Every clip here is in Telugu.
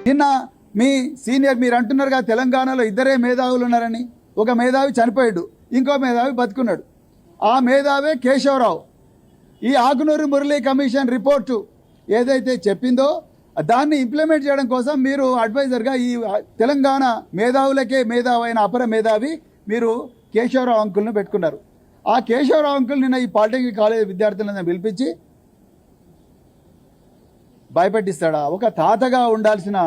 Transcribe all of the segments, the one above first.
నిన్న మీ సీనియర్ మీరు అంటున్నారుగా తెలంగాణలో ఇద్దరే మేధావులు ఉన్నారని. ఒక మేధావి చనిపోయాడు, ఇంకో మేధావి బతుకున్నాడు. ఆ మేధావే కేశవరావు. ఈ ఆకునూరి మురళీ కమిషన్ రిపోర్టు ఏదైతే చెప్పిందో దాన్ని ఇంప్లిమెంట్ చేయడం కోసం మీరు అడ్వైజర్గా ఈ తెలంగాణ మేధావులకే మేధావైన అపర మేధావి మీరు కేశవరావు అంకుల్ని పెట్టుకున్నారు. ఆ కేశవరావు అంకుల్ నిన్న ఈ పాలిటెక్నిక్ కాలేజ్ విద్యార్థులను పిలిపించి భయపెట్టిస్తాడా? ఒక తాతగా ఉండాల్సిన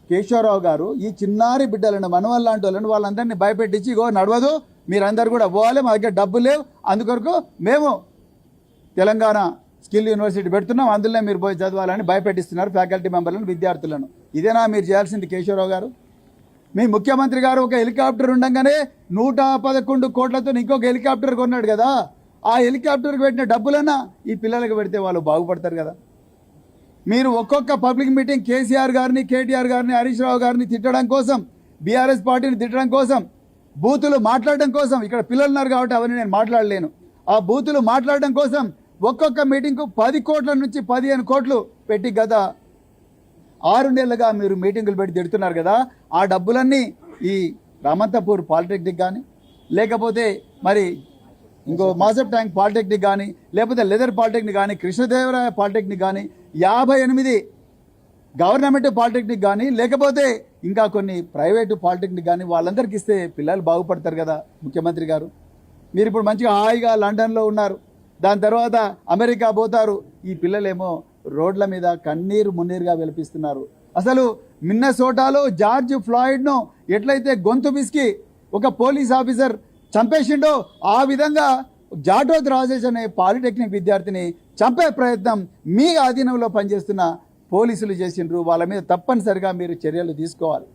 కేశవరావు గారు ఈ చిన్నారి బిడ్డలను మనవల్లాంటి వాళ్ళని వాళ్ళందరినీ భయపెట్టించి ఇగో నడవదు, మీరందరూ కూడా పోవాలి, మా దగ్గర డబ్బు లేవు, అందుకొరకు మేము తెలంగాణ స్కిల్ యూనివర్సిటీ పెడుతున్నాం, అందులో మీరు పోయి చదవాలని భయపెట్టిస్తున్నారు ఫ్యాకల్టీ మెంబర్లను, విద్యార్థులను. ఇదేనా మీరు చేయాల్సింది కేశవరావు గారు? మీ ముఖ్యమంత్రి గారు ఒక హెలికాప్టర్ ఉండగానే 111 కోట్లతో ఇంకొక హెలికాప్టర్ కొన్నాడు కదా. ఆ హెలికాప్టర్కి పెట్టిన డబ్బులన్నా ఈ పిల్లలకు పెడితే వాళ్ళు బాగుపడతారు కదా. మీరు ఒక్కొక్క పబ్లిక్ మీటింగ్ కేసీఆర్ గారిని, కేటీఆర్ గారిని, హరీష్ రావు గారిని తిట్టడం కోసం, బీఆర్ఎస్ పార్టీని తిట్టడం కోసం, బూతులు మాట్లాడడం కోసం, ఇక్కడ పిల్లలు ఉన్నారు కాబట్టి అవన్నీ నేను మాట్లాడలేను, ఆ బూతులు మాట్లాడడం కోసం ఒక్కొక్క మీటింగ్కు 10 కోట్ల నుంచి 15 కోట్లు పెట్టి గత 6 నెలలుగా మీరు మీటింగులు పెట్టి తిడుతున్నారు కదా. ఆ డబ్బులన్నీ ఈ రామంతపూర్ పాలిటెక్నిక్ కానీ, లేకపోతే మరి ఇంకో మాసప్ ట్యాంక్ పాలిటెక్నిక్ కానీ, లేకపోతే లెదర్ పాలిటెక్నిక్ కానీ, కృష్ణదేవరాయ పాలిటెక్నిక్ కానీ, 58 గవర్నమెంట్ పాలిటెక్నిక్ కానీ, లేకపోతే ఇంకా కొన్ని ప్రైవేటు పాలిటెక్నిక్ కానీ వాళ్ళందరికీ ఇస్తే పిల్లలు బాగుపడతారు కదా ముఖ్యమంత్రి గారు. మీరు ఇప్పుడు మంచిగా హాయిగా లండన్లో ఉన్నారు, దాని తర్వాత అమెరికా పోతారు. ఈ పిల్లలేమో రోడ్ల మీద కన్నీరు మున్నీరుగా వెలిపిస్తున్నారు. అసలు మిన్నసోటాలో జార్జ్ ఫ్లాయిడ్ను ఎట్లయితే గొంతు పిసికి ఒక పోలీస్ ఆఫీసర్ చంపేసిండో ఆ విధంగా జాటోత్ రాజేష్ అనే పాలిటెక్నిక్ విద్యార్థిని చంపే ప్రయత్నం మీ ఆధీనంలో పనిచేస్తున్న పోలీసులు చేసిండ్రు. వాళ్ళ మీద తప్పనిసరిగా మీరు చర్యలు తీసుకోవాలి.